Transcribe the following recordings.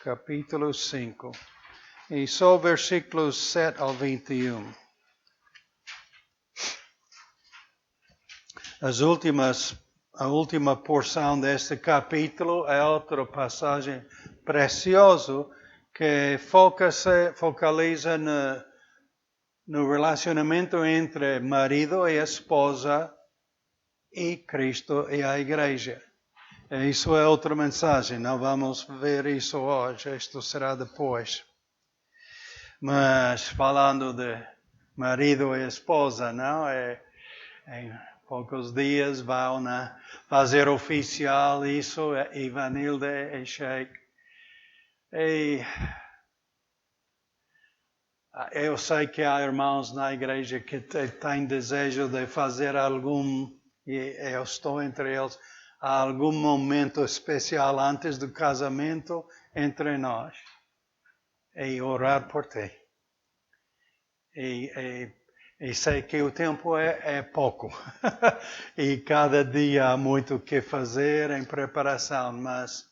capítulo 5. E só versículos 7 ao 21. A última porção deste capítulo é outra passagem preciosa que focaliza no relacionamento entre marido e esposa e Cristo e a igreja. E isso é outra mensagem, não vamos ver isso hoje, isto será depois. Mas falando de marido e esposa, não? Em poucos dias vão fazer oficial isso, Ivanilde e Sheikh. E eu sei que há irmãos na igreja que têm desejo de fazer e eu estou entre eles, algum momento especial antes do casamento entre nós. E orar por ti. E sei que o tempo é pouco. E cada dia há muito o que fazer em preparação, mas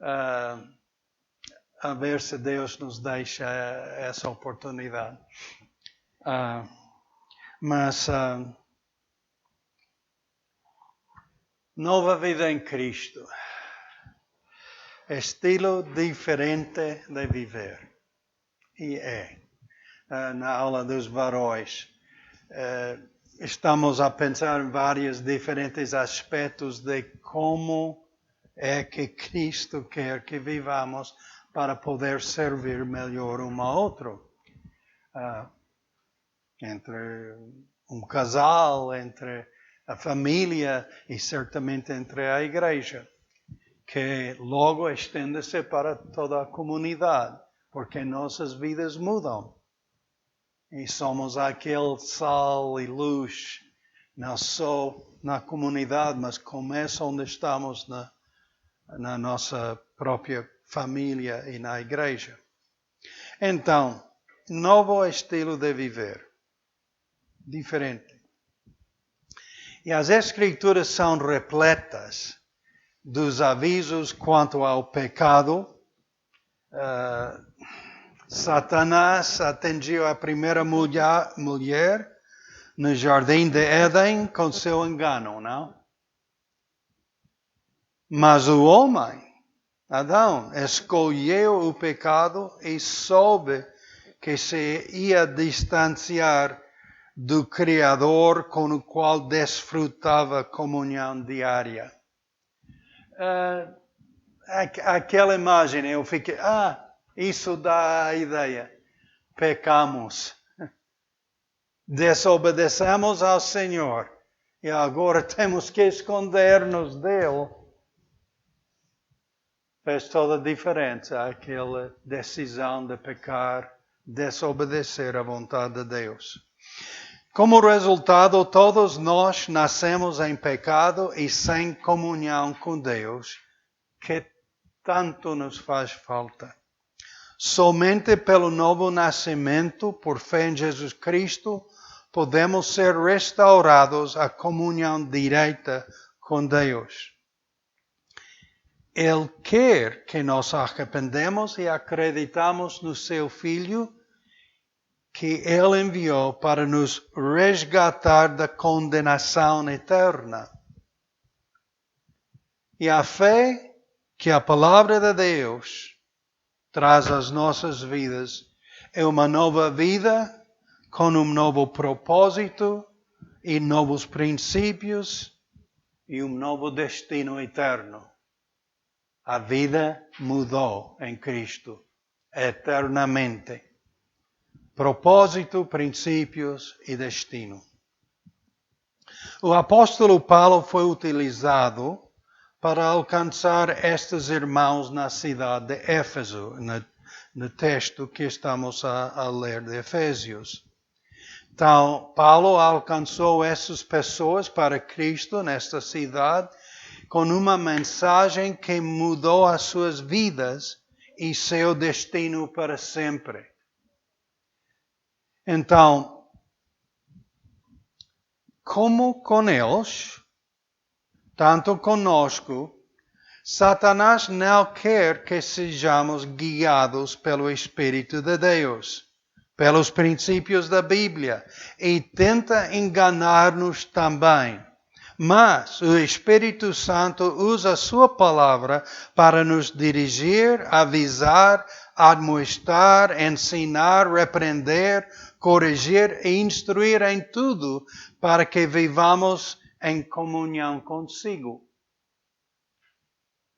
a ver se Deus nos deixa essa oportunidade. Nova vida em Cristo. Estilo diferente de viver. E na aula dos varões, estamos a pensar em vários diferentes aspectos de como é que Cristo quer que vivamos para poder servir melhor um ao outro. Entre um casal, entre a família e certamente entre a igreja, que logo estende-se para toda a comunidade, porque nossas vidas mudam. E somos aquele sal e luz, não só na comunidade, mas começa onde estamos na nossa própria família e na igreja. Então, novo estilo de viver. Diferente. E as Escrituras são repletas dos avisos quanto ao pecado. Satanás atingiu a primeira mulher no jardim de Éden com seu engano, não? Mas o homem, Adão, escolheu o pecado e soube que se ia distanciar do Criador com o qual desfrutava comunhão diária. Aquela imagem, eu fiquei, isso dá a ideia. Pecamos. Desobedecemos ao Senhor. E agora temos que esconder-nos dele. Faz toda a diferença aquela decisão de pecar, desobedecer à vontade de Deus. Como resultado, todos nós nascemos em pecado e sem comunhão com Deus, que tanto nos faz falta. Somente pelo novo nascimento, por fé em Jesus Cristo, podemos ser restaurados à comunhão direta com Deus. Ele quer que nos arrependamos e acreditamos no seu Filho, que Ele enviou para nos resgatar da condenação eterna. E a fé que a palavra de Deus traz às nossas vidas é uma nova vida com um novo propósito e novos princípios e um novo destino eterno. A vida mudou em Cristo eternamente. Propósito, princípios e destino. O apóstolo Paulo foi utilizado para alcançar estes irmãos na cidade de Éfeso, no texto que estamos a ler de Efésios. Então, Paulo alcançou essas pessoas para Cristo nesta cidade com uma mensagem que mudou as suas vidas e seu destino para sempre. Então, como com eles, tanto conosco, Satanás não quer que sejamos guiados pelo Espírito de Deus, pelos princípios da Bíblia, e tenta enganar-nos também. Mas o Espírito Santo usa a sua palavra para nos dirigir, avisar, admoestar, ensinar, repreender, corrigir e instruir em tudo para que vivamos em comunhão consigo.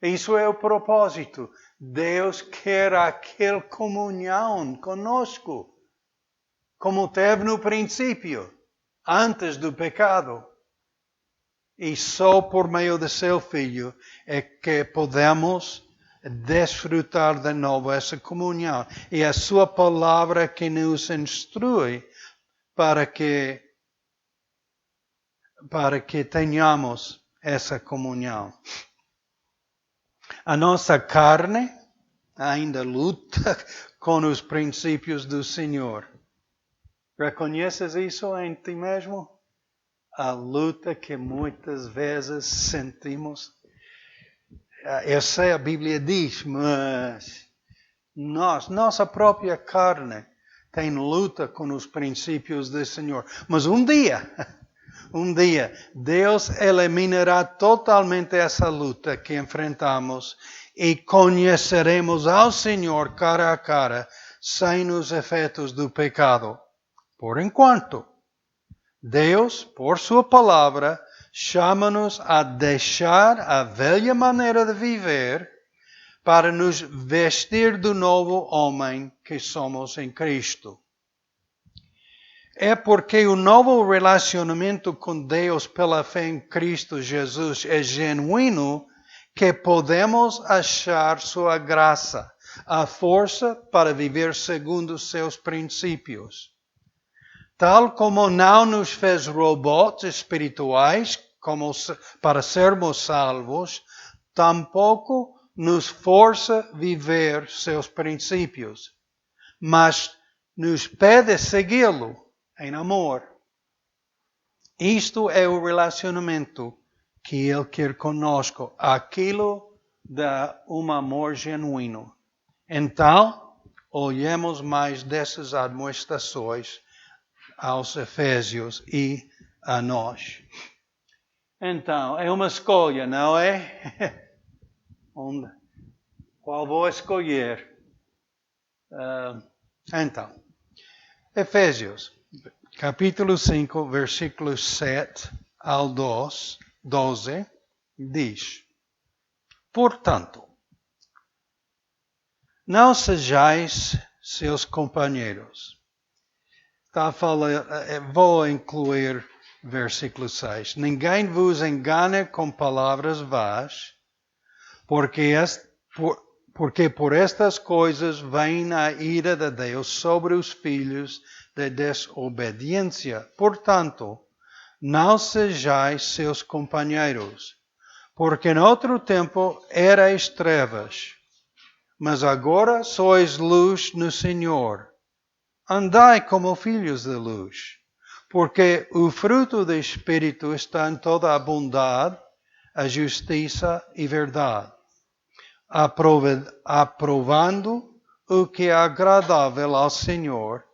Isso é o propósito. Deus quer aquela comunhão conosco, como teve no princípio, antes do pecado. E só por meio de seu Filho é que podemos desfrutar de novo essa comunhão. E a sua palavra que nos instrui para que tenhamos essa comunhão. A nossa carne ainda luta com os princípios do Senhor. Reconheces isso em ti mesmo? A luta que muitas vezes sentimos. Eu sei, a Bíblia diz, mas nossa própria carne tem luta com os princípios do Senhor. Mas um dia, Deus eliminará totalmente essa luta que enfrentamos e conheceremos ao Senhor cara a cara, sem os efeitos do pecado. Por enquanto, Deus, por sua palavra, chama-nos a deixar a velha maneira de viver para nos vestir do novo homem que somos em Cristo. É porque o novo relacionamento com Deus pela fé em Cristo Jesus é genuíno que podemos achar sua graça, a força para viver segundo seus princípios. Tal como não nos fez robots espirituais para sermos salvos, tampouco nos força viver seus princípios, mas nos pede segui-lo em amor. Isto é o relacionamento que Ele quer conosco, aquilo de um amor genuíno. Então, olhemos mais dessas admoestações aos Efésios e a nós. Então, é uma escolha, não é? Qual vou escolher? Então, Efésios, capítulo 5, versículos 7 ao 12, diz: Portanto, não sejais seus companheiros. Vou incluir versículo 6. Ninguém vos engane com palavras vãs, porque por estas coisas vem a ira de Deus sobre os filhos de desobediência. Portanto, não sejais seus companheiros, porque em outro tempo erais trevas, mas agora sois luz no Senhor. Andai como filhos de luz, porque o fruto do Espírito está em toda a bondade, a justiça e verdade, aprovando o que é agradável ao Senhor,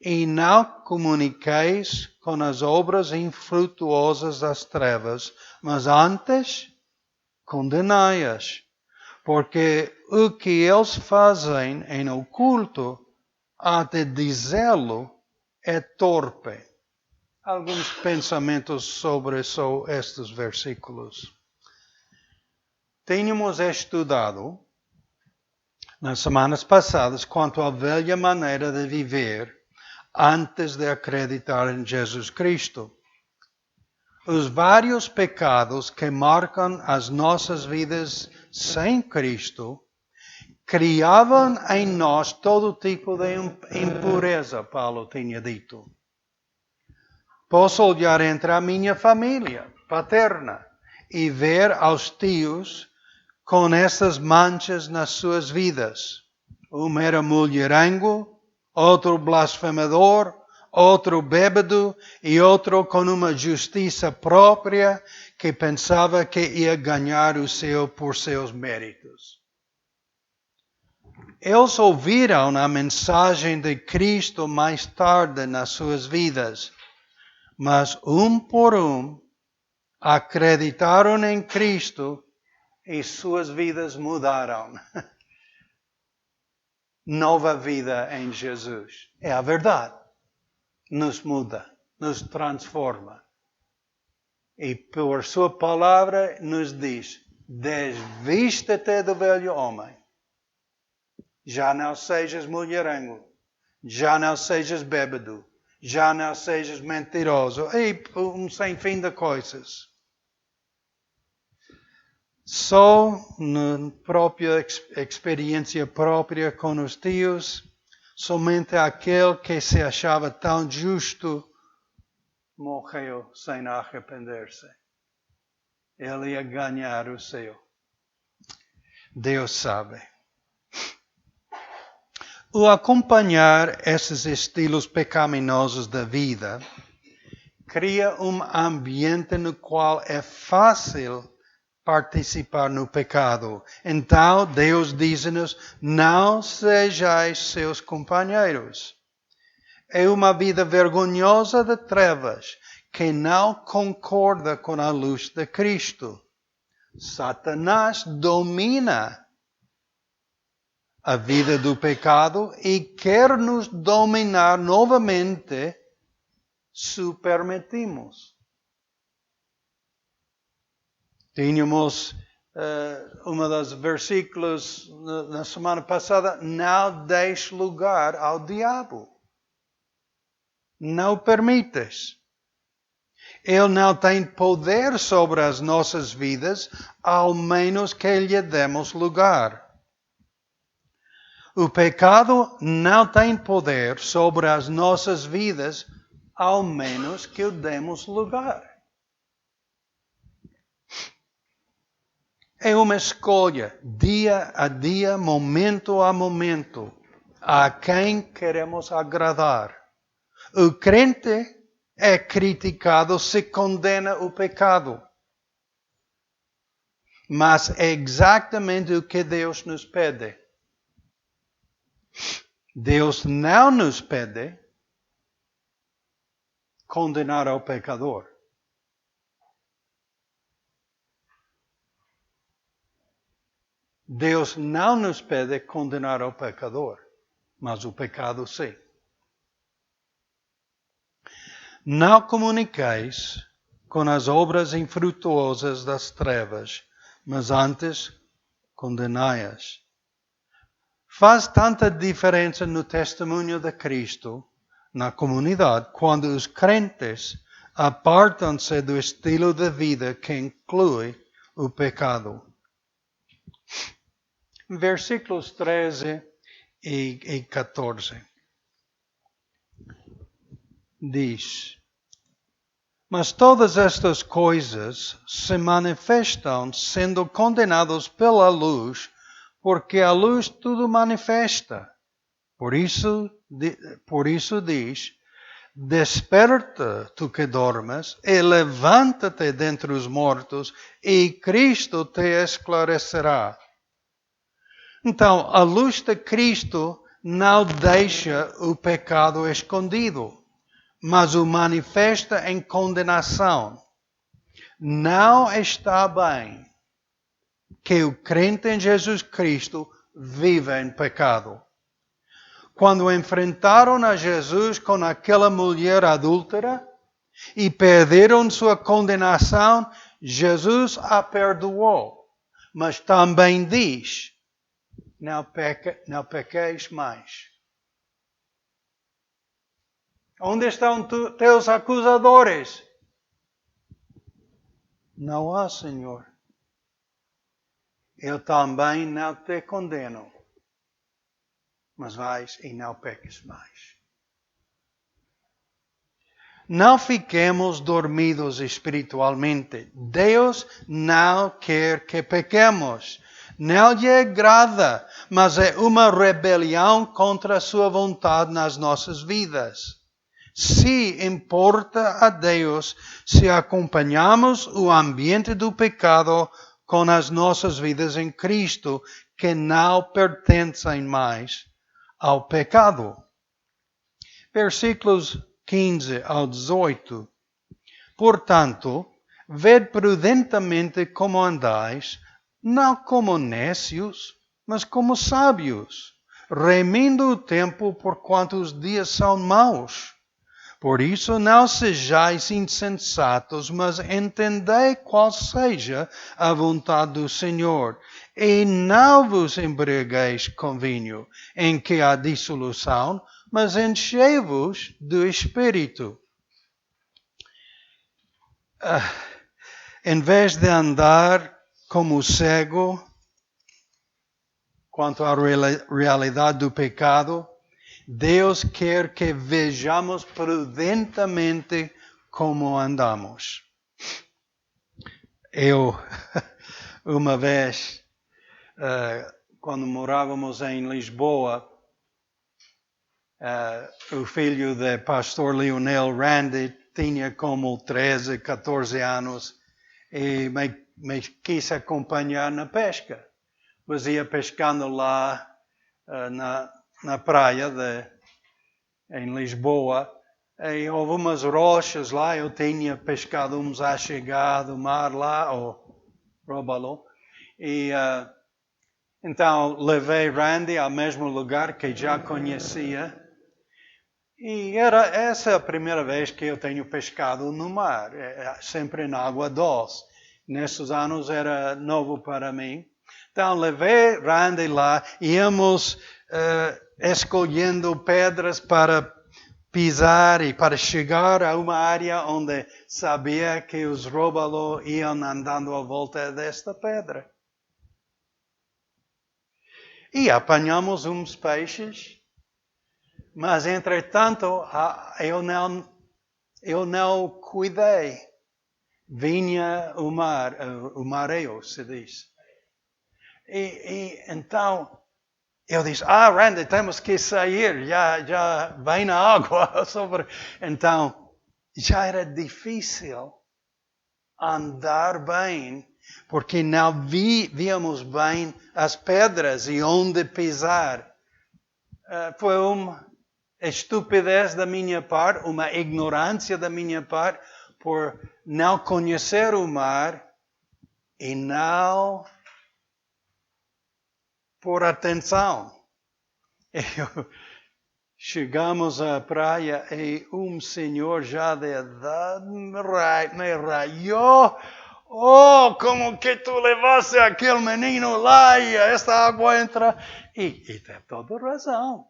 e não comuniqueis com as obras infrutuosas das trevas, mas antes condenai-as, porque o que eles fazem em oculto, há de dizê-lo, é torpe. Alguns pensamentos sobre só estes versículos. Tínhamos estudado nas semanas passadas quanto à velha maneira de viver antes de acreditar em Jesus Cristo. Os vários pecados que marcam as nossas vidas sem Cristo criavam em nós todo tipo de impureza, Paulo tinha dito. Posso olhar entre a minha família paterna e ver aos tios com essas manchas nas suas vidas. Um era mulherengo, outro blasfemador, outro bêbado e outro com uma justiça própria que pensava que ia ganhar o céu por seus méritos. Eles ouviram a mensagem de Cristo mais tarde nas suas vidas, mas um por um acreditaram em Cristo e suas vidas mudaram. Nova vida em Jesus. É a verdade. Nos muda, nos transforma. E por sua palavra nos diz, desvista-te do velho homem. Já não sejas mulherengo. Já não sejas bêbado. Já não sejas mentiroso. E um sem fim de coisas. Só na própria experiência própria com os tios, somente aquele que se achava tão justo morreu sem arrepender-se. Ele ia ganhar o céu. Deus sabe. O acompanhar esses estilos pecaminosos da vida cria um ambiente no qual é fácil participar no pecado. Então, Deus diz-nos, não sejais seus companheiros. É uma vida vergonhosa de trevas, que não concorda com a luz de Cristo. Satanás domina a vida do pecado e quer nos dominar novamente se o permitimos. Tínhamos um dos versículos na semana passada, não deixes lugar ao diabo. Não permitas. Ele não tem poder sobre as nossas vidas, ao menos que lhe demos lugar. O pecado não tem poder sobre as nossas vidas, ao menos que o demos lugar. É uma escolha, dia a dia, momento a momento, a quem queremos agradar. O crente é criticado se condena o pecado. Mas é exatamente o que Deus nos pede. Deus não nos pede condenar ao pecador. Deus não nos pede condenar ao pecador, mas o pecado sim. Não comuniqueis com as obras infrutuosas das trevas, mas antes condenai-as. Faz tanta diferença no testemunho de Cristo, na comunidade, quando os crentes apartam-se do estilo de vida que inclui o pecado. Versículos 13 e 14. Diz: mas todas estas coisas se manifestam sendo condenados pela luz, porque a luz tudo manifesta. Por isso diz, desperta tu que dormes, e levanta-te dentre os mortos, e Cristo te esclarecerá. Então, a luz de Cristo não deixa o pecado escondido, mas o manifesta em condenação. Não está bem que o crente em Jesus Cristo viva em pecado. Quando enfrentaram a Jesus com aquela mulher adúltera e perderam sua condenação, Jesus a perdoou. Mas também diz, não pequeis mais. Onde estão teus acusadores? Não há, Senhor. Eu também não te condeno. Mas vais e não peques mais. Não fiquemos dormidos espiritualmente. Deus não quer que pequemos. Não lhe agrada, mas é uma rebelião contra a sua vontade nas nossas vidas. Se importa a Deus se acompanhamos o ambiente do pecado com as nossas vidas em Cristo, que não pertencem mais ao pecado. Versículos 15 ao 18. Portanto, ved prudentemente como andais, não como nécios, mas como sábios, remindo o tempo porquanto os dias são maus. Por isso não sejais insensatos, mas entendei qual seja a vontade do Senhor. E não vos embriagueis com vinho, em que há dissolução, mas enchei-vos do Espírito. Em vez de andar como cego quanto à realidade do pecado, Deus quer que vejamos prudentemente como andamos. Eu, uma vez, quando morávamos em Lisboa, o filho do pastor Leonel Randy tinha como 13, 14 anos e me quis acompanhar na pesca. Mas ia pescando lá na praia em Lisboa. E houve umas rochas lá, eu tinha pescado uns achegados do mar lá, ou róbalo. E então levei Randy ao mesmo lugar que já conhecia. E essa é a primeira vez que eu tenho pescado no mar, sempre na água doce. Nesses anos era novo para mim. Então levei Randy lá, íamos escolhendo pedras para pisar e para chegar a uma área onde sabia que os róbalos iam andando à volta desta pedra. E apanhamos uns peixes. Mas, entretanto, eu não cuidei. Vinha o mareo, se diz. E então, eu disse, Randy, temos que sair, já vem a água. Então, já era difícil andar bem, porque não víamos bem as pedras e onde pisar. Foi uma estupidez da minha parte, uma ignorância da minha parte, por não conhecer o mar e não por atenção. Chegamos à praia e um senhor já de idade me raiou. Oh, como que tu levaste aquele menino lá e esta água entra. E tem toda razão.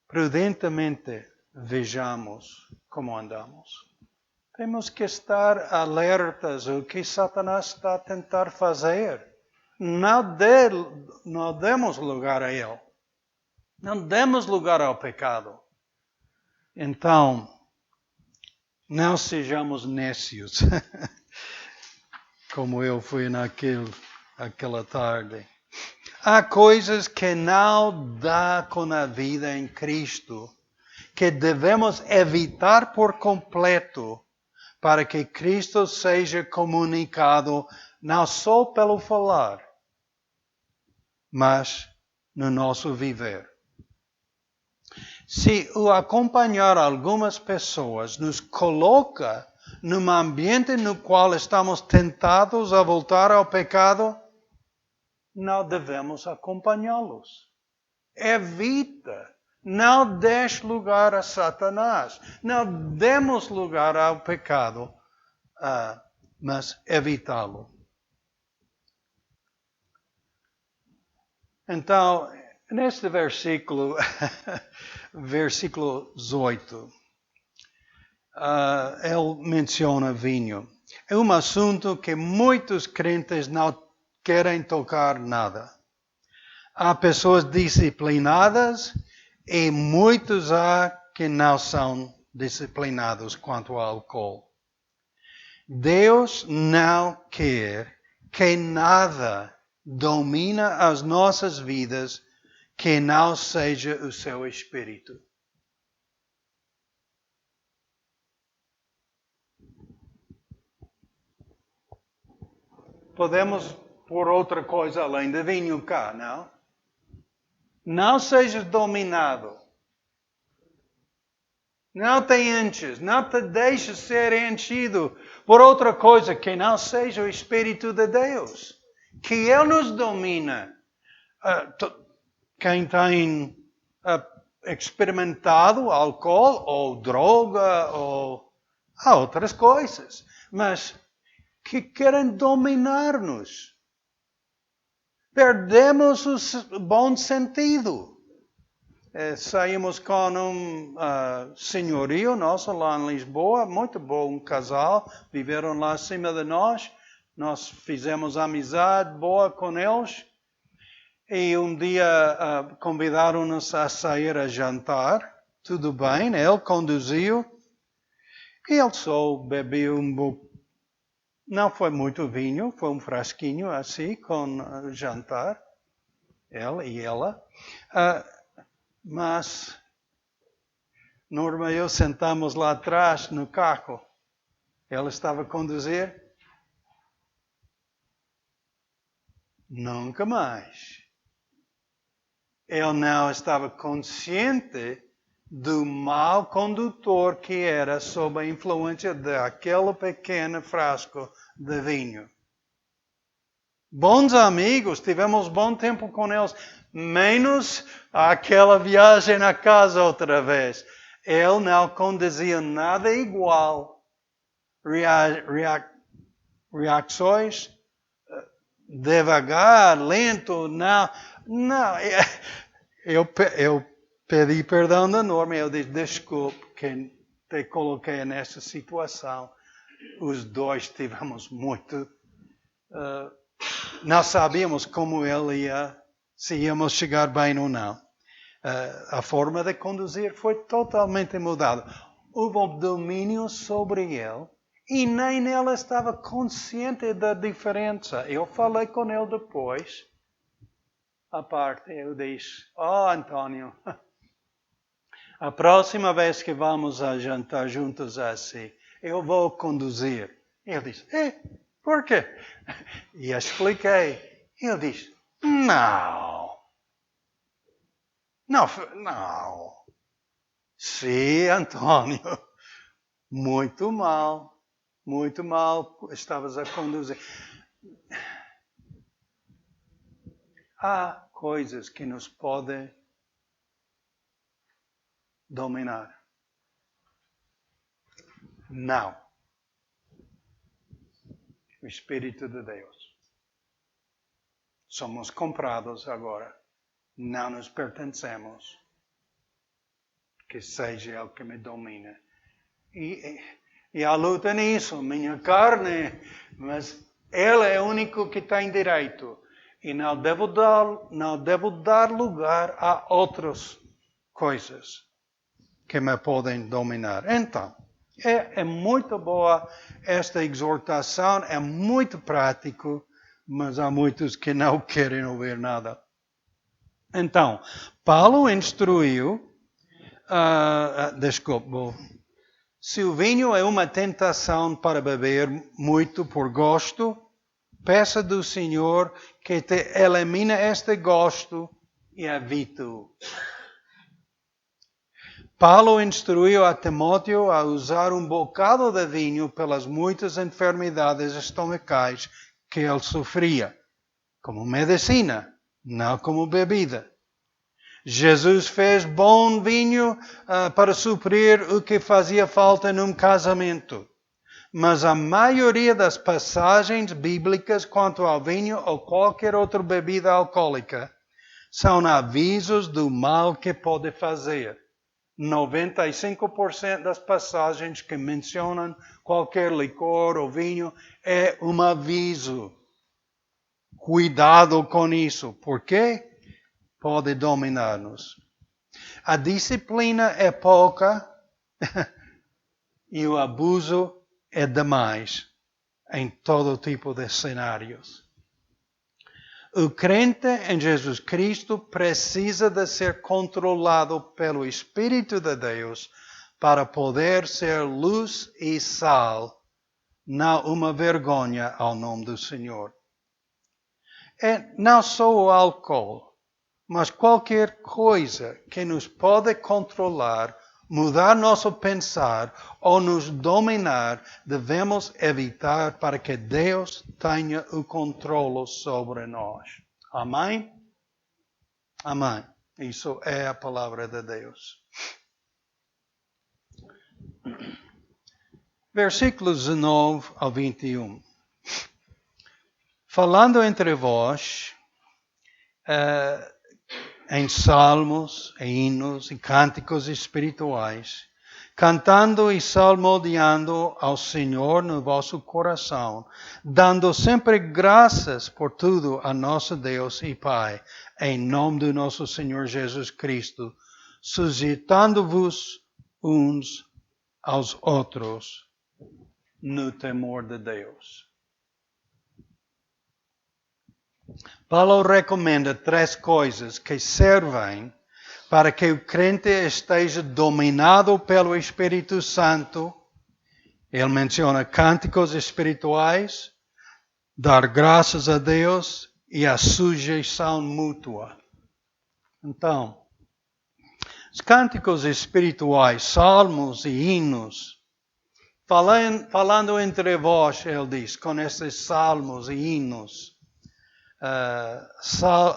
Prudentemente vejamos como andamos. Temos que estar alertas ao que Satanás está a tentar fazer. Não demos lugar a ele. Não demos lugar ao pecado. Então, não sejamos nécios, como eu fui naquela tarde. Há coisas que não dá com a vida em Cristo, que devemos evitar por completo, para que Cristo seja comunicado não só pelo falar, mas no nosso viver. Se o acompanhar algumas pessoas nos coloca num ambiente no qual estamos tentados a voltar ao pecado, não devemos acompanhá-los. Evita. Não deixe lugar a Satanás. Não demos lugar ao pecado, mas evitá-lo. Então, neste versículo, versículo 18, ele menciona vinho. É um assunto que muitos crentes não querem tocar nada. Há pessoas disciplinadas e muitos há que não são disciplinados quanto ao álcool. Deus não quer que nada domina as nossas vidas que não seja o seu Espírito. Podemos pôr outra coisa além de vinho cá, não? Não sejas dominado. Não te enches, não te deixes ser enchido por outra coisa que não seja o Espírito de Deus. Que Ele nos domina. Quem tem experimentado álcool ou droga ou outras coisas, mas que querem dominar-nos. Perdemos o bom sentido. Saímos com um senhorio nosso lá em Lisboa, muito bom, um casal, viveram lá acima de nós. Nós fizemos amizade boa com eles. E um dia convidaram-nos a sair a jantar. Tudo bem, ele conduziu. E ele só bebeu um pouco. Não foi muito vinho, foi um frasquinho assim com o jantar. Ele e ela. Mas Norma e eu sentamos lá atrás no carro. Ela estava a conduzir. Nunca mais. Ele não estava consciente do mau condutor que era sob a influência daquele pequeno frasco de vinho. Bons amigos, tivemos bom tempo com eles, menos aquela viagem na casa outra vez. Ele não conduzia nada igual. Reações devagar, lento, não. Eu pedi perdão da Norma, eu disse, desculpe que te coloquei nessa situação. Os dois tivemos muito... não sabíamos como ele ia, se íamos chegar bem ou não. A forma de conduzir foi totalmente mudada. Houve domínio sobre ele e nem ele estava consciente da diferença. Eu falei com ele depois. A parte, eu disse, Antônio, a próxima vez que vamos a jantar juntos assim, eu vou conduzir. Ele disse, por quê? E eu expliquei. Ele disse, não. Sim, Antônio. Muito mal. Estavas a conduzir. Há coisas que nos podem dominar. Não. O Espírito de Deus. Somos comprados agora. Não nos pertencemos. Que seja Ele que me domina. E a luta nisso. Minha carne. Mas Ele é o único que tem direito. E não devo dar lugar a outras coisas que me podem dominar. Então, é muito boa esta exortação, é muito prático, mas há muitos que não querem ouvir nada. Então, Paulo instruiu, se o vinho é uma tentação para beber muito por gosto, peça do Senhor que te elimine este gosto e evite-o. Paulo instruiu a Timóteo a usar um bocado de vinho pelas muitas enfermidades estomacais que ele sofria, como medicina, não como bebida. Jesus fez bom vinho para suprir o que fazia falta num casamento. Mas a maioria das passagens bíblicas quanto ao vinho ou qualquer outra bebida alcoólica são avisos do mal que pode fazer. 95% das passagens que mencionam qualquer licor ou vinho é um aviso. Cuidado com isso. Por quê? Pode dominar-nos. A disciplina é pouca e o abuso é demais em todo tipo de cenários. O crente em Jesus Cristo precisa de ser controlado pelo Espírito de Deus para poder ser luz e sal, não uma vergonha ao nome do Senhor. É não só o álcool, mas qualquer coisa que nos pode controlar, mudar nosso pensar ou nos dominar, devemos evitar para que Deus tenha o controle sobre nós. Amém? Amém. Isso é a palavra de Deus. Versículos 19 ao 21. Falando entre vós, em salmos, hinos e cânticos espirituais, cantando e salmodiando ao Senhor no vosso coração, dando sempre graças por tudo a nosso Deus e Pai, em nome do nosso Senhor Jesus Cristo, suscitando-vos uns aos outros no temor de Deus. Paulo recomenda 3 coisas que servem para que o crente esteja dominado pelo Espírito Santo. Ele menciona cânticos espirituais, dar graças a Deus e a sujeição mútua. Então, os cânticos espirituais, salmos e hinos, falando entre vós, ele diz, com esses salmos e hinos,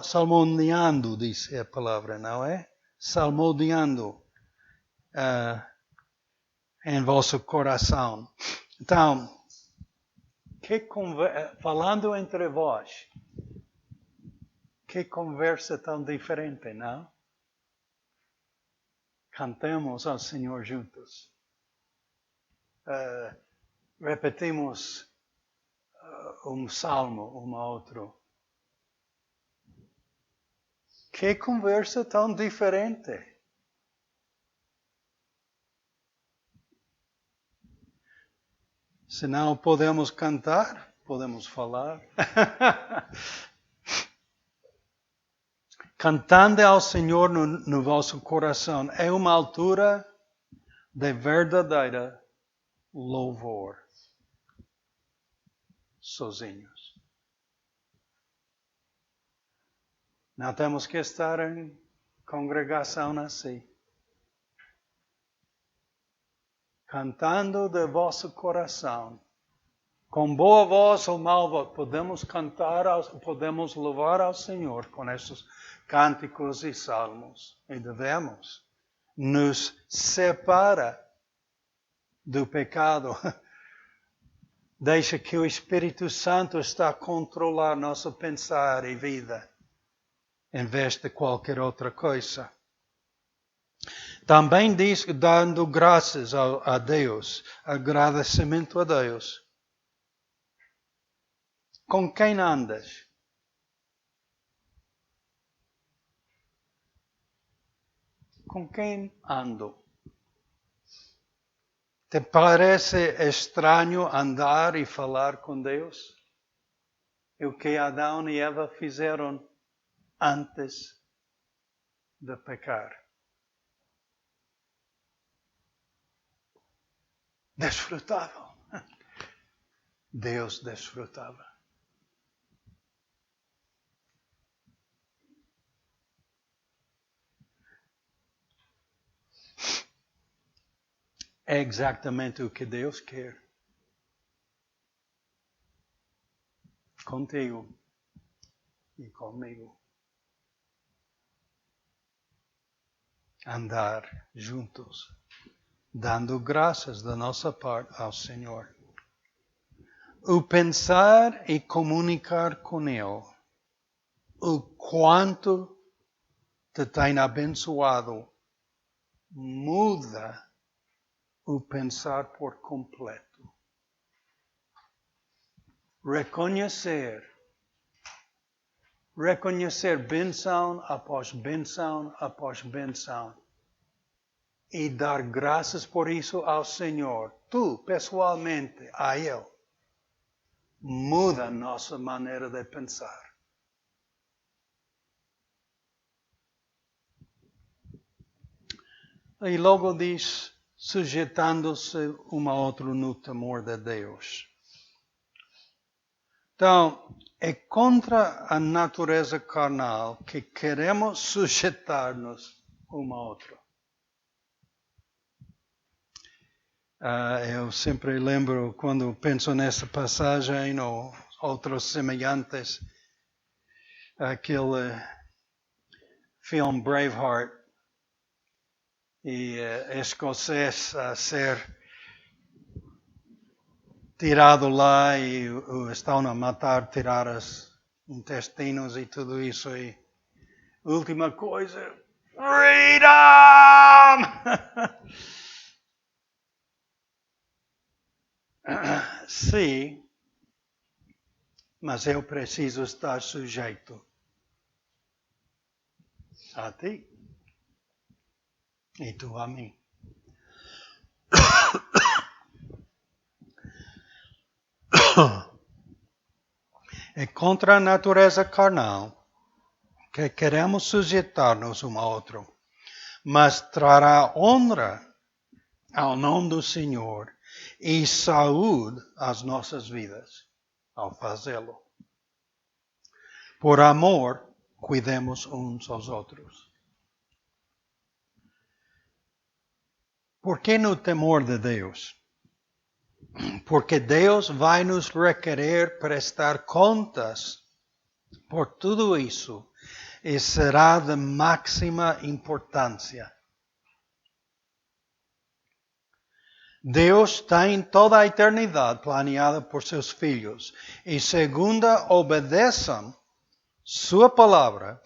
salmodiando, diz a palavra, não é? Salmodiando em vosso coração. Então, falando entre vós, que conversa tão diferente, não? Cantemos ao Senhor juntos. Repetimos um salmo, um outro. Que conversa tão diferente. Se não podemos cantar, podemos falar. Cantando ao Senhor no vosso coração é uma altura de verdadeira louvor. Sozinhos. Não temos que estar em congregação assim. Cantando de vosso coração. Com boa voz ou mal voz, podemos cantar, podemos louvar ao Senhor com esses cânticos e salmos. E devemos. Nos separa do pecado. Deixa que o Espírito Santo está a controlar nosso pensar e vida, em vez de qualquer outra coisa. Também diz que dando graças a Deus, agradecimento a Deus. Com quem andas? Com quem ando? Te parece estranho andar e falar com Deus? É o que Adão e Eva fizeram antes de pecar. Desfrutavam. Deus desfrutava. É exatamente o que Deus quer. Contigo e comigo. Andar juntos, dando graças da nossa parte ao Senhor. O pensar e comunicar com Ele, o quanto te tem abençoado, muda o pensar por completo. Reconhecer bênção após bênção após bênção. E dar graças por isso ao Senhor. Tu, pessoalmente, a Ele. Muda a nossa maneira de pensar. E logo diz, sujeitando-se um ao outro no temor de Deus. Então, é contra a natureza carnal que queremos sujeitar-nos um ao outro. Eu sempre lembro, quando penso nessa passagem ou outros semelhantes, aquele filme Braveheart, e escocês a ser tirado lá e estão a matar, tirar os intestinos e tudo isso. E última coisa, freedom! Sim, mas eu preciso estar sujeito a ti e tu a mim. É contra a natureza carnal que queremos sujeitar-nos um ao outro, mas trará honra ao nome do Senhor e saúde às nossas vidas ao fazê-lo. Por amor, cuidemos uns aos outros. Por que no temor de Deus? Porque Deus vai nos requerer prestar contas por tudo isso e será de máxima importância. Deus tem toda a eternidade planeada por seus filhos e segundo obedeçam sua palavra,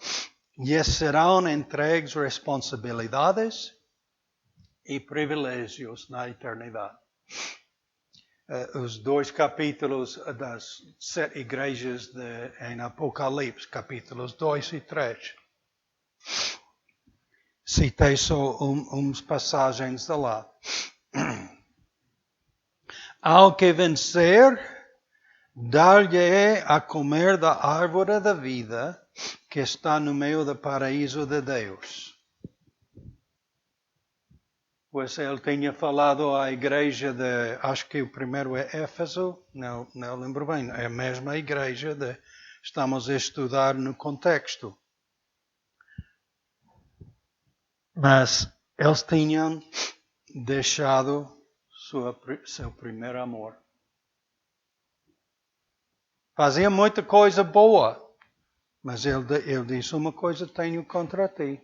lhes serão entregues responsabilidades e privilégios na eternidade. Os 2 capítulos das 7 igrejas em Apocalipse, capítulos 2 e 3. Citei só umas passagens de lá. Ao que vencer, dar-lhe a comer da árvore da vida que está no meio do paraíso de Deus. Pois ele tinha falado à igreja acho que o primeiro é Éfeso, não lembro bem, é a mesma igreja estamos a estudar no contexto. Mas eles tinham deixado seu primeiro amor. Faziam muita coisa boa, mas ele disse uma coisa tenho contra ti.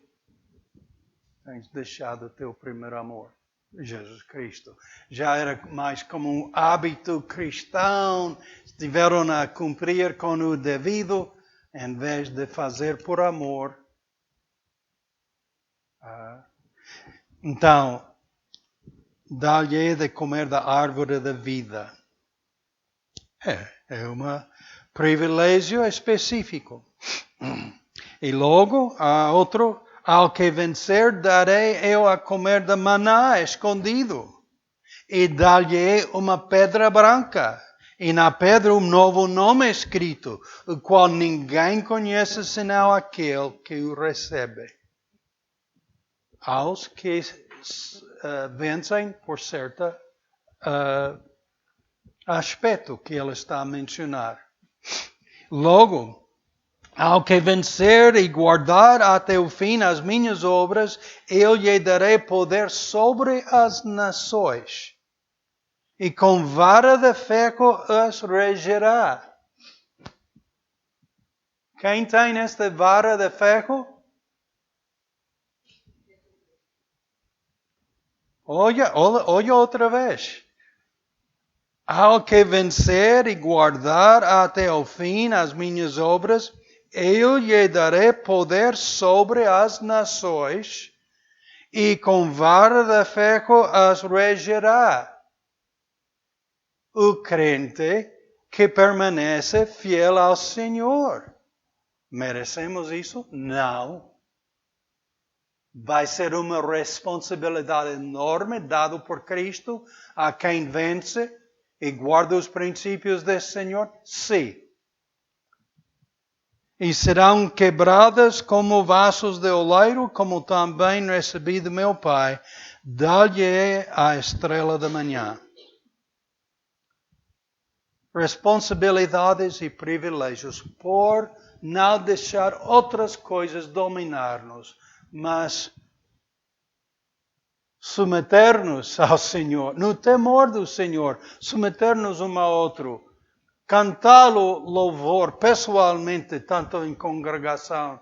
Tens deixado o teu primeiro amor, Jesus Cristo. Já era mais como um hábito cristão, estiveram a cumprir com o devido, em vez de fazer por amor. Então, dá-lhe de comer da árvore da vida. É um privilégio específico. E logo, há outro. Ao que vencer, darei eu a comer de maná escondido. E dar-lhe uma pedra branca. E na pedra um novo nome escrito, o qual ninguém conhece senão aquele que o recebe. Aos que vencem por certo aspecto que ele está a mencionar. Logo, ao que vencer e guardar até o fim as minhas obras, eu lhe darei poder sobre as nações. E com vara de ferro as regerá. Quem tem esta vara de ferro? Olha outra vez. Ao que vencer e guardar até o fim as minhas obras, eu lhe darei poder sobre as nações e com vara de ferro as regerá. O crente que permanece fiel ao Senhor. Merecemos isso? Não. Vai ser uma responsabilidade enorme dada por Cristo a quem vence e guarda os princípios desse Senhor? Sim. E serão quebradas como vasos de oleiro, como também recebi do meu Pai. Dá-lhe a estrela da manhã. Responsabilidades e privilégios por não deixar outras coisas dominar-nos, mas submeter-nos ao Senhor, no temor do Senhor, submeter-nos um ao outro, cantá-lo louvor pessoalmente, tanto em congregação,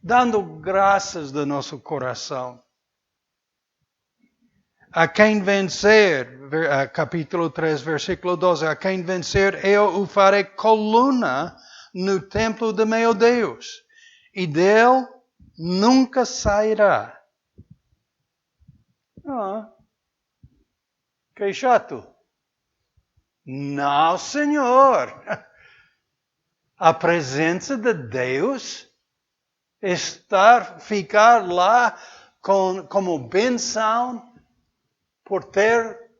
dando graças do nosso coração. A quem vencer, capítulo 3, versículo 12, a quem vencer, eu o farei coluna no templo de meu Deus, e dele nunca sairá. Que chato. Não, Senhor. A presença de Deus, ficar lá como benção por ter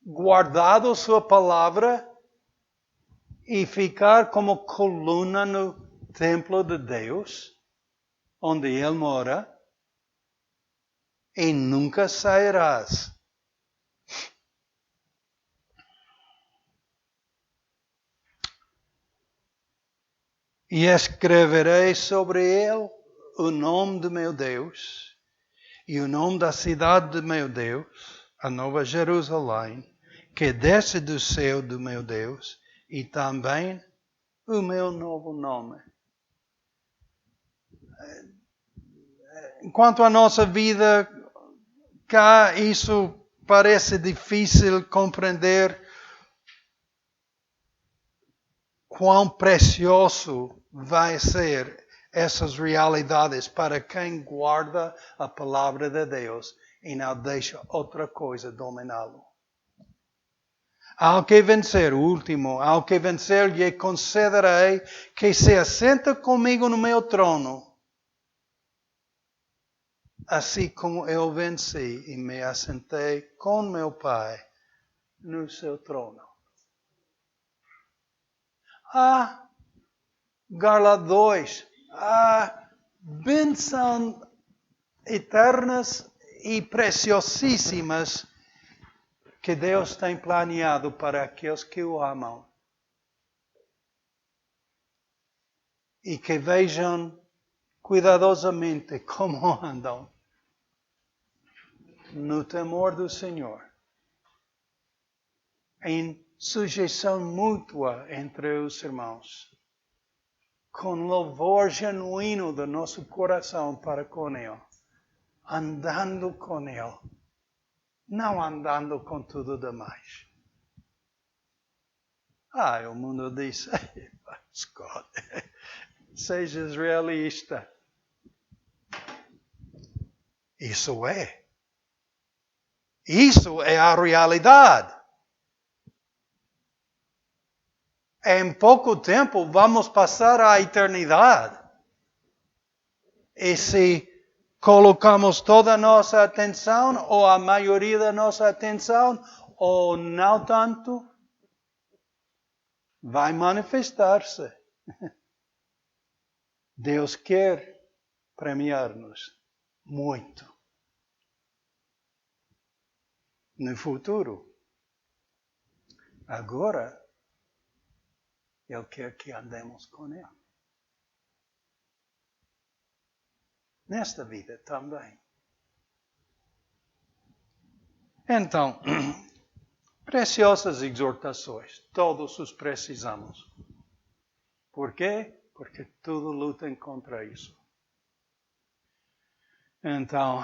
guardado sua palavra e ficar como coluna no templo de Deus, onde Ele mora, e nunca sairás. E escreverei sobre ele o nome de meu Deus e o nome da cidade de meu Deus, a Nova Jerusalém, que desce do céu do meu Deus, e também o meu novo nome. Enquanto a nossa vida cá, isso parece difícil compreender quão precioso vai ser essas realidades para quem guarda a palavra de Deus e não deixa outra coisa dominá-lo. Ao que vencer, o último, ao que vencer lhe concederei que se assenta comigo no meu trono, assim como eu venci e me assentei com meu Pai no seu trono. Galardões, bênçãos eternas e preciosíssimas que Deus tem planeado para aqueles que o amam. E que vejam cuidadosamente como andam no temor do Senhor, em sujeição mútua entre os irmãos, com louvor genuíno do nosso coração para com Ele, andando com Ele, não andando com tudo demais. O mundo diz, Scott, seja realista. Isso é a realidade. Em pouco tempo vamos passar a eternidade. E se colocamos toda a nossa atenção, ou a maioria da nossa atenção, ou não tanto, vai manifestar-se. Deus quer premiar-nos muito no futuro. Agora, Ele quer que andemos com Ele. Nesta vida também. Então, preciosas exortações. Todos os precisamos. Por quê? Porque tudo luta contra isso. Então,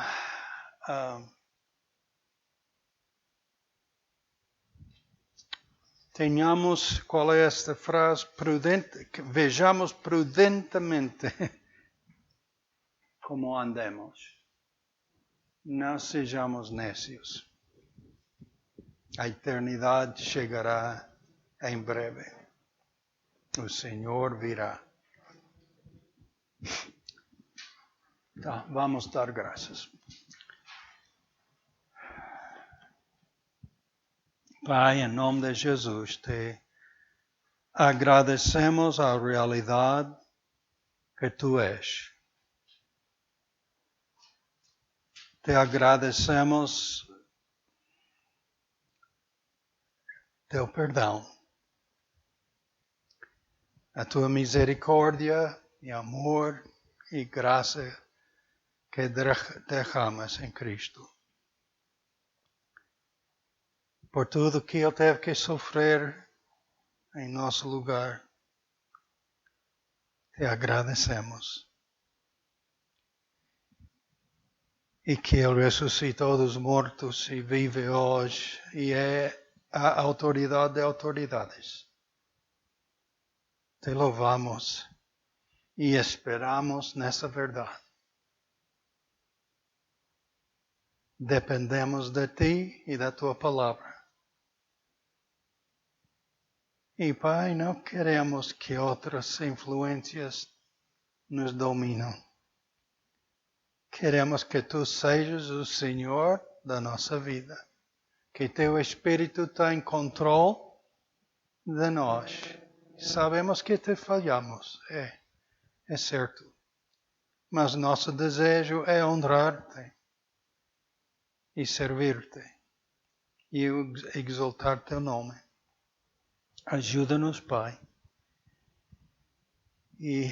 tenhamos, qual é esta frase? Vejamos prudentemente como andemos. Não sejamos nécios. A eternidade chegará em breve. O Senhor virá. Então, vamos dar graças. Pai, em nome de Jesus, te agradecemos a realidade que tu és. Te agradecemos teu perdão, a tua misericórdia e amor e graça que derramas em Cristo. Por tudo que Ele teve que sofrer em nosso lugar, te agradecemos. E que Ele ressuscitou dos mortos e vive hoje e é a autoridade de autoridades. Te louvamos e esperamos nessa verdade. Dependemos de Ti e da Tua palavra. E Pai, não queremos que outras influências nos dominam. Queremos que Tu sejas o Senhor da nossa vida. Que Teu Espírito está em controle de nós. Sabemos que te falhamos, é certo. Mas nosso desejo é honrar-te e servir-te e exaltar Teu nome. Ajuda-nos, Pai. E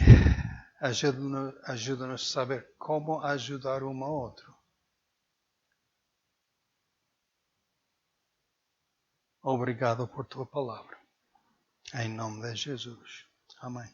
ajuda-nos a saber como ajudar um ao outro. Obrigado por Tua palavra. Em nome de Jesus. Amém.